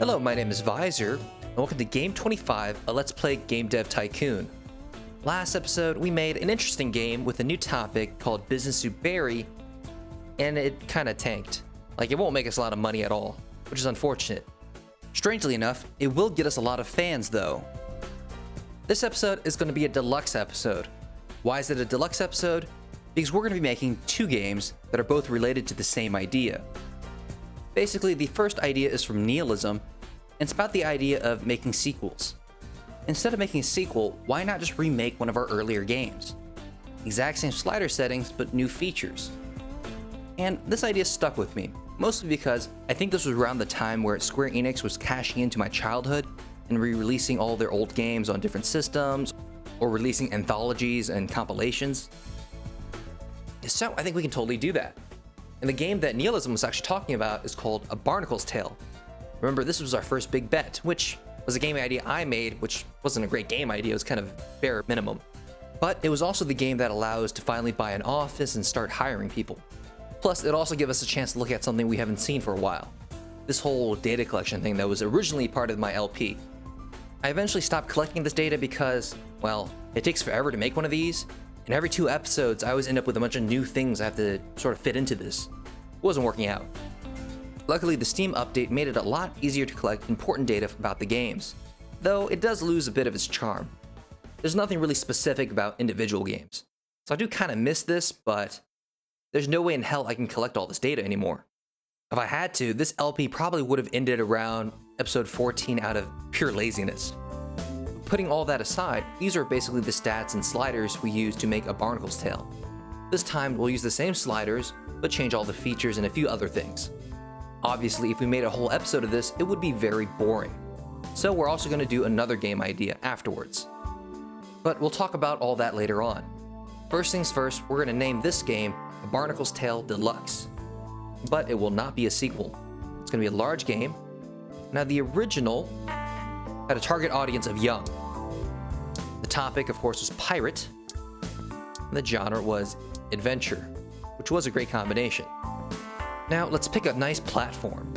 Hello, my name is Visor, and welcome to Game 25, a Let's Play game Dev Tycoon. Last episode, we made an interesting game with a new topic called Business Soup Berry, and it kinda tanked. Like, it won't make us a lot of money at all, which is unfortunate. Strangely enough, it will get us a lot of fans, though. This episode is going to be a deluxe episode. Why is it a deluxe episode? Because we're going to be making two games that are both related to the same idea. Basically, the first idea is from nihilism, and it's about the idea of making sequels. Instead of making a sequel, why not just remake one of our earlier games? Exact same slider settings, but new features. And this idea stuck with me, mostly because I think this was around the time where Square Enix was cashing into my childhood and re-releasing all their old games on different systems, or releasing anthologies and compilations. So I think we can totally do that. And the game that Nihilism was actually talking about is called A Barnacle's Tale. Remember, this was our first big bet, which was a game idea I made, which wasn't a great game idea, it was kind of bare minimum. But it was also the game that allowed us to finally buy an office and start hiring people. Plus, it also gave us a chance to look at something we haven't seen for a while. This whole data collection thing that was originally part of my LP. I eventually stopped collecting this data because, well, it takes forever to make one of these, and every 2 episodes I always end up with a bunch of new things I have to sort of fit into this. It wasn't working out. Luckily, the Steam update made it a lot easier to collect important data about the games, though it does lose a bit of its charm. There's nothing really specific about individual games, so I do kind of miss this, but there's no way in hell I can collect all this data anymore. If I had to, this LP probably would have ended around episode 14 out of pure laziness. Putting all that aside, these are basically the stats and sliders we use to make A Barnacle's Tale. This time, we'll use the same sliders, but change all the features and a few other things. Obviously, if we made a whole episode of this, it would be very boring. So we're also going to do another game idea afterwards. But we'll talk about all that later on. First things first, we're going to name this game A Barnacle's Tale Deluxe. But it will not be a sequel. It's going to be a large game. Now, the original had a target audience of young. The topic, of course, was pirate. And the genre was adventure, which was a great combination. Now, let's pick a nice platform.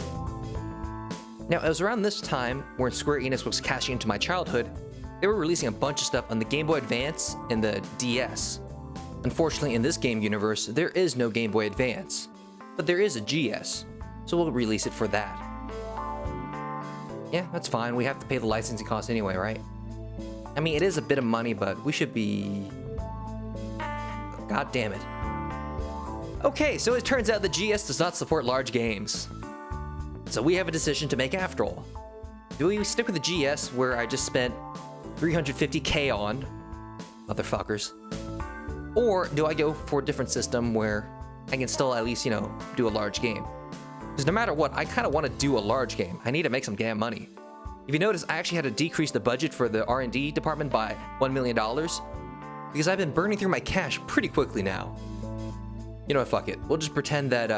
Now, it was around this time when Square Enix was cashing into my childhood, they were releasing a bunch of stuff on the Game Boy Advance and the DS. Unfortunately, in this game universe, there is no Game Boy Advance, but there is a GS, so we'll release it for that. Yeah, that's fine. We have to pay the licensing costs anyway, right? I mean, it is a bit of money, but we should be... God damn it. Okay, so it turns out the GS does not support large games. So we have a decision to make after all. Do we stick with the GS where I just spent $350K on, motherfuckers? Or do I go for a different system where I can still at least, do a large game? Because no matter what, I kind of want to do a large game. I need to make some damn money. If you notice, I actually had to decrease the budget for the R&D department by $1 million because I've been burning through my cash pretty quickly now. You know what, fuck it. We'll just pretend that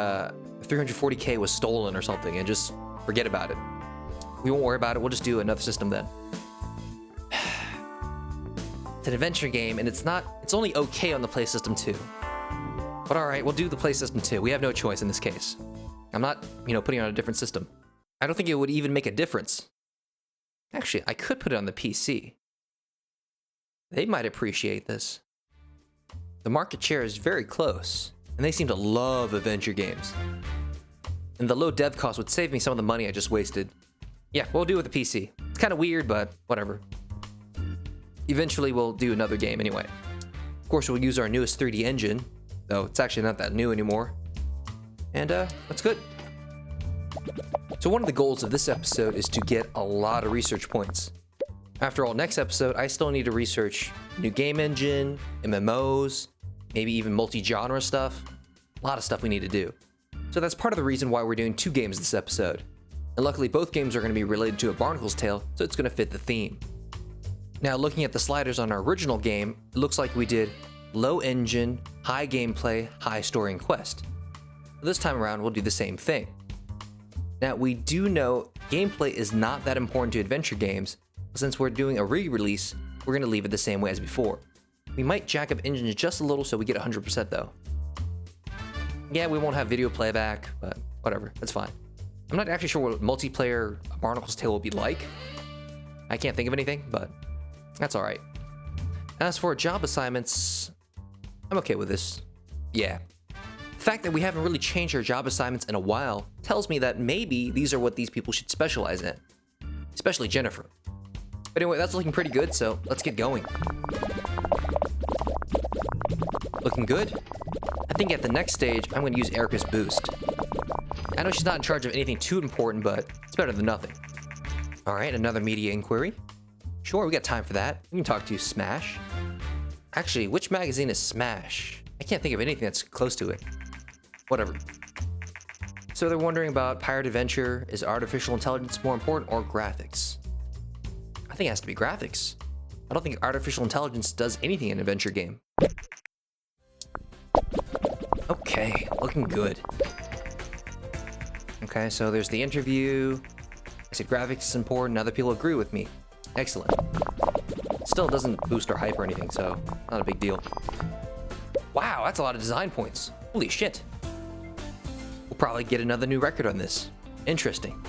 340K was stolen or something and just forget about it. We won't worry about it. We'll just do another system then. It's an adventure game, and it's only okay on the Play System 2. But alright, we'll do the Play System 2. We have no choice in this case. I'm not, putting it on a different system. I don't think it would even make a difference. Actually, I could put it on the PC. They might appreciate this. The market share is very close, and they seem to love adventure games. And the low dev cost would save me some of the money I just wasted. Yeah, we'll do it with the PC. It's kind of weird, but whatever. Eventually, we'll do another game anyway. Of course, we'll use our newest 3D engine, though it's actually not that new anymore. And that's good. So one of the goals of this episode is to get a lot of research points. After all, next episode, I still need to research new game engine, MMOs, maybe even multi-genre stuff. A lot of stuff we need to do. So that's part of the reason why we're doing 2 games this episode. And luckily, both games are going to be related to A Barnacle's Tale, so it's going to fit the theme. Now, looking at the sliders on our original game, it looks like we did low engine, high gameplay, high story and quest. This time around, we'll do the same thing. Now, we do know gameplay is not that important to adventure games, but since we're doing a re-release, we're going to leave it the same way as before. We might jack up engines just a little so we get 100% though. Yeah, we won't have video playback, but whatever, that's fine. I'm not actually sure what multiplayer Barnacle's Tale will be like. I can't think of anything, but that's all right. As for job assignments, I'm okay with this. Yeah. The fact that we haven't really changed our job assignments in a while tells me that maybe these are what these people should specialize in. Especially Jennifer. But anyway, that's looking pretty good, so let's get going. Looking good? I think at the next stage, I'm going to use Erica's boost. I know she's not in charge of anything too important, but it's better than nothing. All right, another media inquiry. Sure, we got time for that. We can talk to Smash. Actually, which magazine is Smash? I can't think of anything that's close to it. Whatever. So they're wondering about Pirate Adventure. Is artificial intelligence more important or graphics? I think it has to be graphics. I don't think artificial intelligence does anything in an adventure game. Okay, looking good. Okay, so there's the interview. I said graphics is important. Other people agree with me. Excellent. Still doesn't boost our hype or anything, so not a big deal. Wow, that's a lot of design points. Holy shit. We'll probably get another new record on this. Interesting.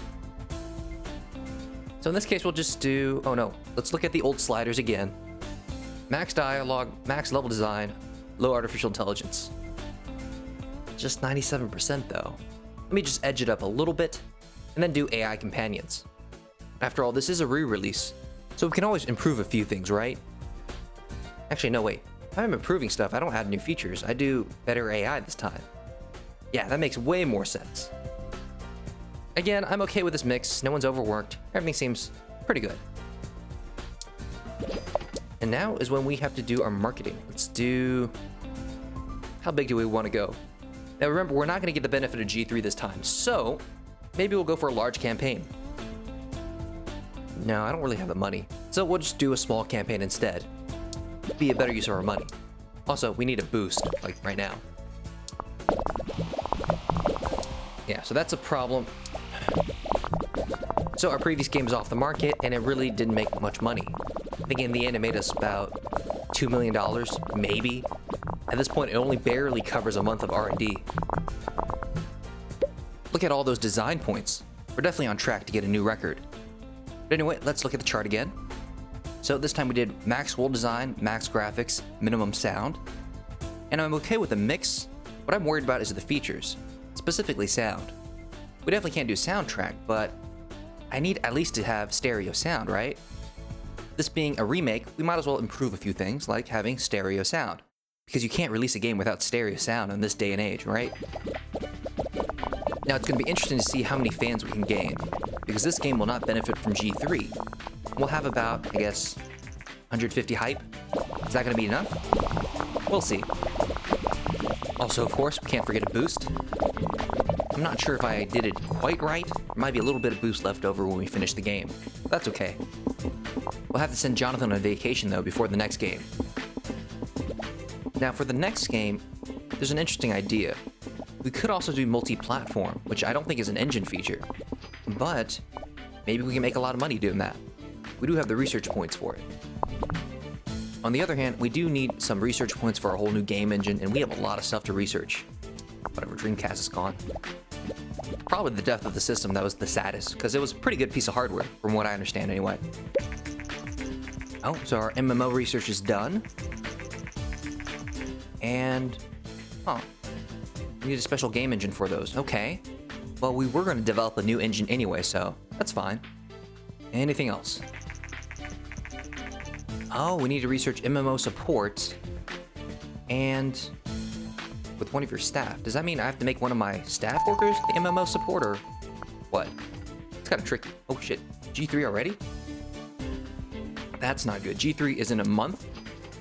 So in this case, we'll just do... Oh no, let's look at the old sliders again. Max dialogue, max level design, low artificial intelligence. Just 97% though. Let me just edge it up a little bit, and then do AI companions. After all, this is a re-release, so we can always improve a few things, right? Actually, no, wait. If I'm improving stuff, I don't add new features. I do better AI this time. Yeah, that makes way more sense. Again, I'm okay with this mix. No one's overworked. Everything seems pretty good. And now is when we have to do our marketing. Let's do... How big do we want to go? Now remember, we're not going to get the benefit of G3 this time, so maybe we'll go for a large campaign. No, I don't really have the money, so we'll just do a small campaign instead. Be a better use of our money. Also, we need a boost, like right now. Yeah, so that's a problem. So our previous game is off the market, and it really didn't make much money. I think in the end it made us about $2 million, maybe. At this point, it only barely covers a month of R&D. Look at all those design points. We're definitely on track to get a new record. But anyway, let's look at the chart again. So this time we did max world design, max graphics, minimum sound. And I'm okay with the mix. What I'm worried about is the features, specifically sound. We definitely can't do soundtrack, but I need at least to have stereo sound, right? This being a remake, we might as well improve a few things, like having stereo sound. Because you can't release a game without stereo sound in this day and age, right? Now it's going to be interesting to see how many fans we can gain, because this game will not benefit from G3. We'll have about, I guess, 150 hype. Is that going to be enough? We'll see. Also, of course, we can't forget a boost. I'm not sure if I did it quite right. There might be a little bit of boost left over when we finish the game. That's okay. We'll have to send Jonathan on vacation, though, before the next game. Now, for the next game, there's an interesting idea. We could also do multi-platform, which I don't think is an engine feature. But maybe we can make a lot of money doing that. We do have the research points for it. On the other hand, we do need some research points for our whole new game engine, and we have a lot of stuff to research. Whatever, Dreamcast is gone. Probably the death of the system that was the saddest, because it was a pretty good piece of hardware, from what I understand anyway. Oh, so our MMO research is done. And, we need a special game engine for those. Okay. Well, we were going to develop a new engine anyway, so that's fine. Anything else? Oh, we need to research MMO support and with one of your staff. Does that mean I have to make one of my staff workers the MMO support, or what? It's kind of tricky. Oh shit, G3 already? That's not good. G3 is in a month.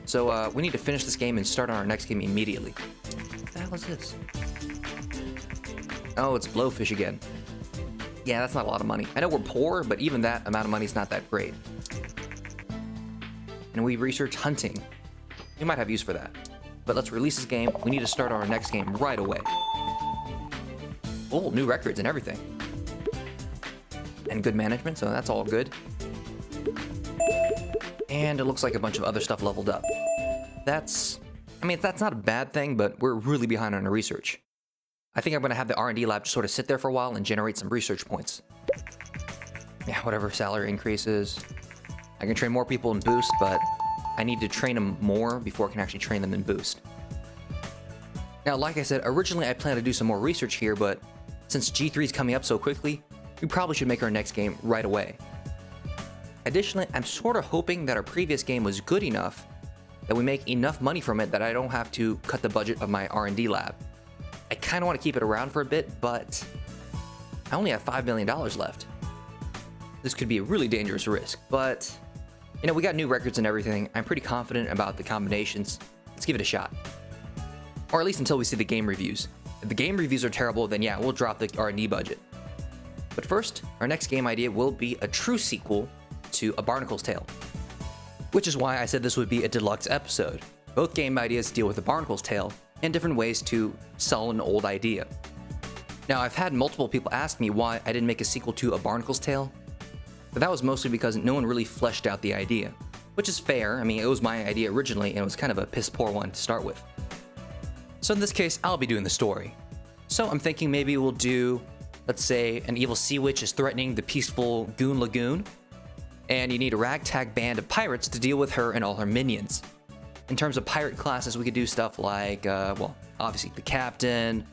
So we need to finish this game and start on our next game immediately. What the hell is this? Oh, it's Blowfish again. Yeah, that's not a lot of money. I know we're poor, but even that amount of money is not that great. And we research hunting. We might have use for that. But let's release this game. We need to start on our next game right away. Oh, new records and everything. And good management, so that's all good. And it looks like a bunch of other stuff leveled up. That's not a bad thing, but we're really behind on our research. I think I'm going to have the R&D lab just sort of sit there for a while and generate some research points. Yeah, whatever salary increases. I can train more people in Boost, but I need to train them more before I can actually train them in Boost. Now, like I said, originally I planned to do some more research here, but since G3 is coming up so quickly, we probably should make our next game right away. Additionally, I'm sort of hoping that our previous game was good enough that we make enough money from it that I don't have to cut the budget of my R&D lab. I kind of want to keep it around for a bit, but I only have $5 million left. This could be a really dangerous risk, but you know, we got new records and everything. I'm pretty confident about the combinations. Let's give it a shot. Or at least until we see the game reviews. If the game reviews are terrible, then yeah, we'll drop the R&D budget. But first, our next game idea will be a true sequel to A Barnacle's Tale. Which is why I said this would be a deluxe episode. Both game ideas deal with A Barnacle's Tale and different ways to sell an old idea. Now, I've had multiple people ask me why I didn't make a sequel to A Barnacle's Tale, but that was mostly because no one really fleshed out the idea. Which is fair, I mean, it was my idea originally and it was kind of a piss poor one to start with. So in this case, I'll be doing the story. So I'm thinking maybe we'll do, let's say, an evil sea witch is threatening the peaceful Goon Lagoon, and you need a ragtag band of pirates to deal with her and all her minions. In terms of pirate classes, we could do stuff like, well, obviously the captain,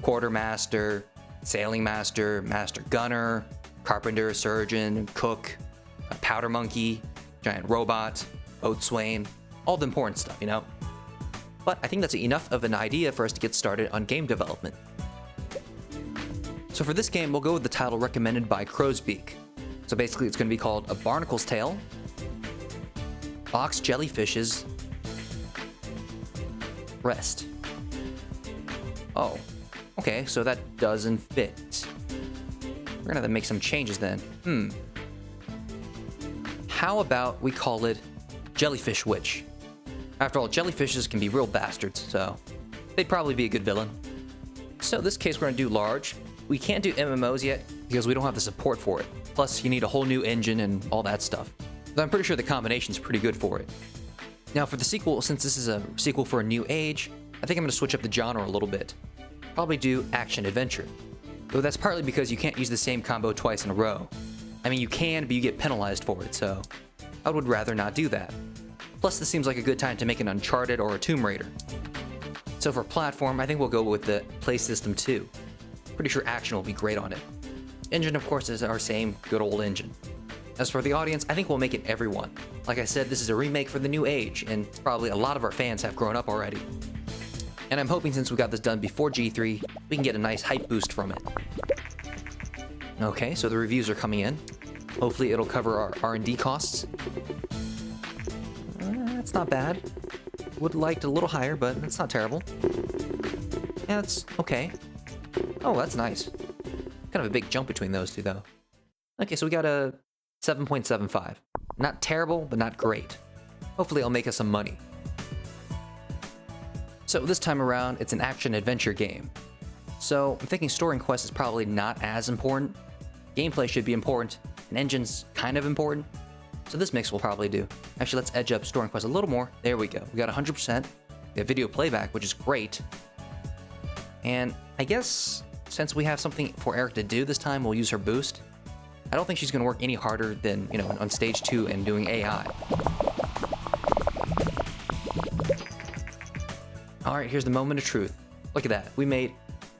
quartermaster, sailing master, master gunner, carpenter, surgeon, cook, a powder monkey, giant robot, boatswain, all the important stuff, you know? But I think that's enough of an idea for us to get started on game development. So for this game, we'll go with the title recommended by Crow's Beak. So basically it's going to be called A Barnacle's Tale, Box Jellyfish's Rest. Oh, okay, so that doesn't fit. We're gonna have to make some changes then. How about we call it Jellyfish Witch? After all, jellyfishes can be real bastards, so they'd probably be a good villain. So in this case, we're gonna do large. We can't do MMOs yet because we don't have the support for it. Plus, you need a whole new engine and all that stuff. But I'm pretty sure the combination's pretty good for it. Now for the sequel, since this is a sequel for a new age, I think I'm gonna switch up the genre a little bit. Probably do action-adventure. Though that's partly because you can't use the same combo twice in a row. I mean, you can, but you get penalized for it, so I would rather not do that. Plus, this seems like a good time to make an Uncharted or a Tomb Raider. So for platform, I think we'll go with the Play System 2. Pretty sure action will be great on it. Engine, of course, is our same good old engine. As for the audience, I think we'll make it everyone. Like I said, this is a remake for the new age, and probably a lot of our fans have grown up already. And I'm hoping since we got this done before G3, we can get a nice hype boost from it. Okay, so the reviews are coming in. Hopefully it'll cover our R&D costs. That's not bad. Would have liked a little higher, but it's not terrible. Yeah, it's okay. Oh, that's nice. Kind of a big jump between those two, though. Okay, so we got a 7.75. Not terrible, but not great. Hopefully it'll make us some money. So this time around, it's an action-adventure game. So I'm thinking story and quest is probably not as important. Gameplay should be important, and engine's kind of important. So this mix will probably do. Actually, let's edge up story and quest a little more. There we go. We got 100%. We have video playback, which is great. And I guess since we have something for Eric to do this time, we'll use her boost. I don't think she's going to work any harder than, you know, on stage 2 and doing AI. All right, here's the moment of truth. Look at that. We made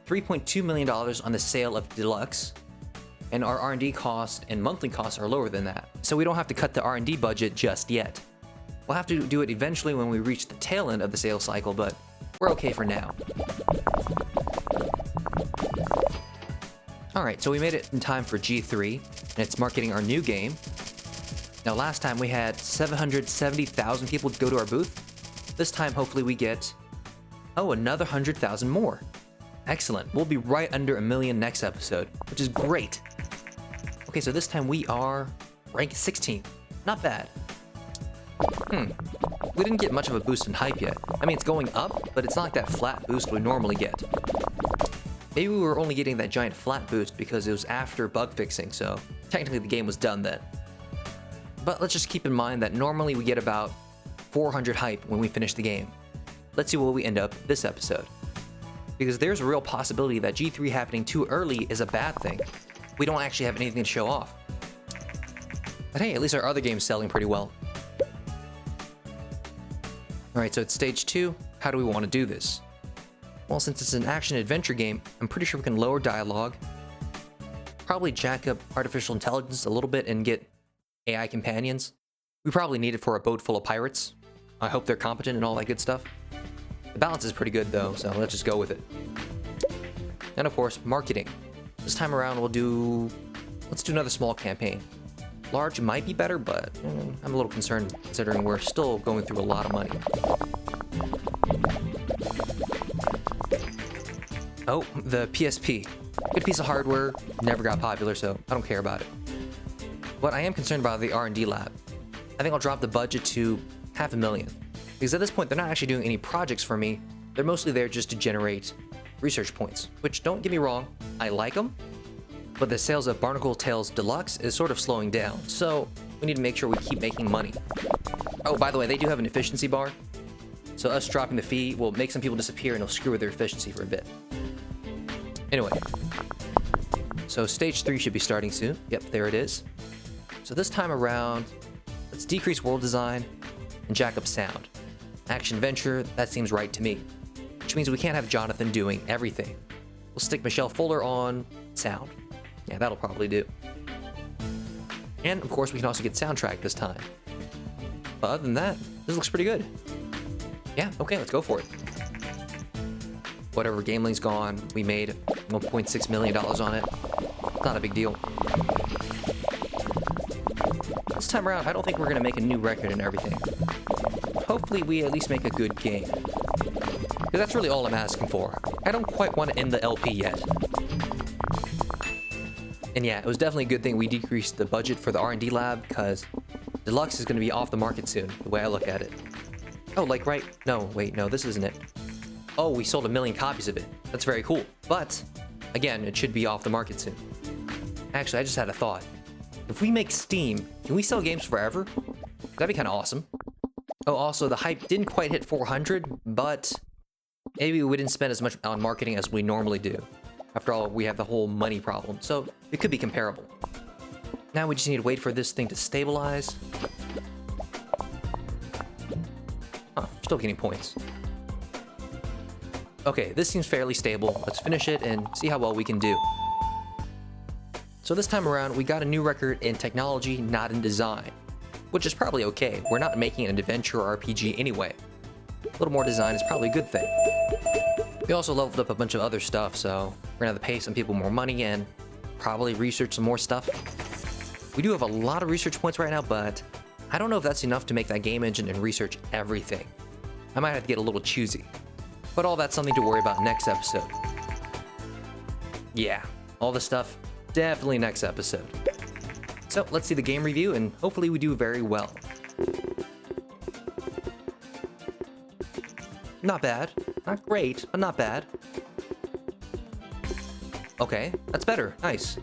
$3.2 million on the sale of Deluxe, and our R&D costs and monthly costs are lower than that. So we don't have to cut the R&D budget just yet. We'll have to do it eventually when we reach the tail end of the sales cycle, but we're okay for now. All right, so we made it in time for G3, and it's marketing our new game. Now last time we had 770,000 people go to our booth. This time, hopefully we get, another 100,000 more. Excellent. We'll be right under 1 million next episode, which is great. Okay, so this time we are ranked 16th. Not bad. We didn't get much of a boost in hype yet. I mean, it's going up, but it's not like that flat boost we normally get. Maybe we were only getting that giant flat boost because it was after bug fixing, so technically the game was done then. But let's just keep in mind that normally we get about 400 hype when we finish the game. Let's see where we end up this episode. because there's a real possibility that G3 happening too early is a bad thing. We don't actually have anything to show off. But hey, at least our other game's selling pretty well. Alright, so it's stage 2. How do we want to do this? Well, since it's an action-adventure game, I'm pretty sure we can lower dialogue, probably jack up artificial intelligence a little bit and get AI companions. We probably need it for a boat full of pirates. I hope they're competent and all that good stuff. The balance is pretty good though, so let's just go with it. And of course, marketing. This time around let's do another small campaign. Large might be better, but I'm a little concerned considering we're still going through a lot of money. Oh, the PSP. Good piece of hardware, never got popular, so I don't care about it. But I am concerned about the R&D lab. I think I'll drop the budget to $500,000. Because at this point, they're not actually doing any projects for me. They're mostly there just to generate research points, which, don't get me wrong, I like them. But the sales of Barnacle Tales Deluxe is sort of slowing down, so we need to make sure we keep making money. Oh, by the way, they do have an efficiency bar. So us dropping the fee will make some people disappear and it'll screw with their efficiency for a bit. Anyway, so stage 3 should be starting soon. Yep, there it is. So this time around, let's decrease world design and jack up sound. Action-adventure, that seems right to me. Which means we can't have Jonathan doing everything. We'll stick Michelle Fuller on sound. Yeah, that'll probably do. And of course, we can also get soundtrack this time. But other than that, this looks pretty good. Yeah, okay, let's go for it. Whatever Gameling's gone, we made $1.6 million on it. Not a big deal. This time around, I don't think we're going to make a new record and everything. Hopefully, we at least make a good game. Because that's really all I'm asking for. I don't quite want to end the LP yet. And yeah, it was definitely a good thing we decreased the budget for the R&D lab, because Deluxe is going to be off the market soon, the way I look at it. Oh, like right... No, wait, no, this isn't it. Oh, we sold 1 million copies of it. That's very cool. But, again, it should be off the market soon. Actually, I just had a thought. If we make Steam, can we sell games forever? That'd be kind of awesome. Oh, also, the hype didn't quite hit 400, but maybe we didn't spend as much on marketing as we normally do. After all, we have the whole money problem, so it could be comparable. Now we just need to wait for this thing to stabilize. Huh, still getting points. Okay, this seems fairly stable. Let's finish it and see how well we can do. So this time around, we got a new record in technology, not in design. Which is probably okay. We're not making an adventure RPG anyway. A little more design is probably a good thing. We also leveled up a bunch of other stuff, so we're gonna have to pay some people more money and probably research some more stuff. We do have a lot of research points right now, but I don't know if that's enough to make that game engine and research everything. I might have to get a little choosy. But all that's something to worry about next episode. Yeah, all this stuff, definitely next episode. So let's see the game review, and hopefully we do very well. Not bad. Not great, but not bad. Okay, that's better. Nice.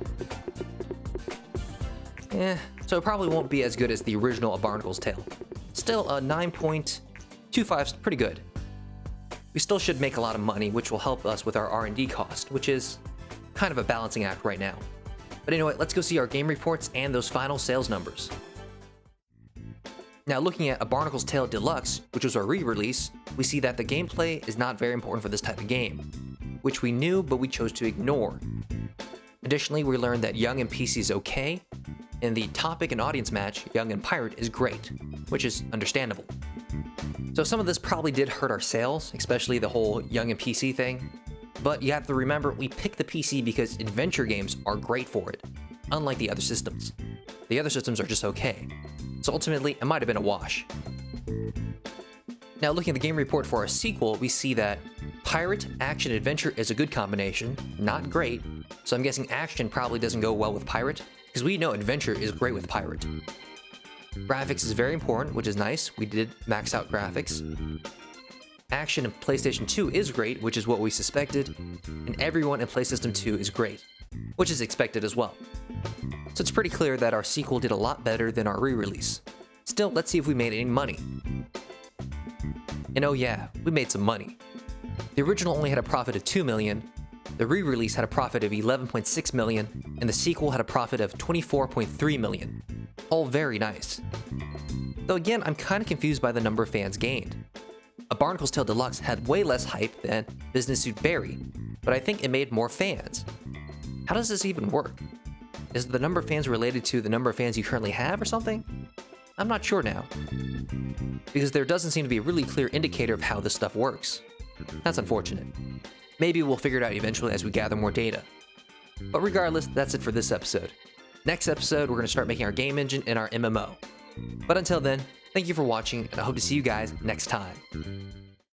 So it probably won't be as good as the original A Barnacle's Tale. Still, a 9.25 is pretty good. We still should make a lot of money, which will help us with our R&D cost, which is kind of a balancing act right now. But anyway, let's go see our game reports and those final sales numbers. Now, looking at A Barnacle's Tale Deluxe, which was our re-release, we see that the gameplay is not very important for this type of game, which we knew but we chose to ignore. Additionally, we learned that Young and PC is okay, and the topic and audience match, Young and Pirate, is great, which is understandable. So some of this probably did hurt our sales, especially the whole Young and PC thing. But you have to remember, we picked the PC because adventure games are great for it, unlike the other systems. The other systems are just okay. So ultimately, it might have been a wash. Now looking at the game report for our sequel, we see that Pirate, Action, Adventure is a good combination, not great. So I'm guessing Action probably doesn't go well with Pirate, because we know Adventure is great with Pirate. Graphics is very important, which is nice. We did max out graphics. Action in PlayStation 2 is great, which is what we suspected, and everyone in PlayStation 2 is great, which is expected as well. So it's pretty clear that our sequel did a lot better than our re-release. Still, let's see if we made any money. And oh yeah, we made some money. The original only had a profit of $2 million, the re-release had a profit of $11.6 million, and the sequel had a profit of $24.3 million. All very nice. Though again, I'm kind of confused by the number of fans gained. A Barnacle's Tale Deluxe had way less hype than Business Suit Barry, but I think it made more fans. How does this even work? Is the number of fans related to the number of fans you currently have or something? I'm not sure now, because there doesn't seem to be a really clear indicator of how this stuff works. That's unfortunate. Maybe we'll figure it out eventually as we gather more data. But regardless, that's it for this episode. Next episode, we're going to start making our game engine and our MMO. But until then, thank you for watching, and I hope to see you guys next time.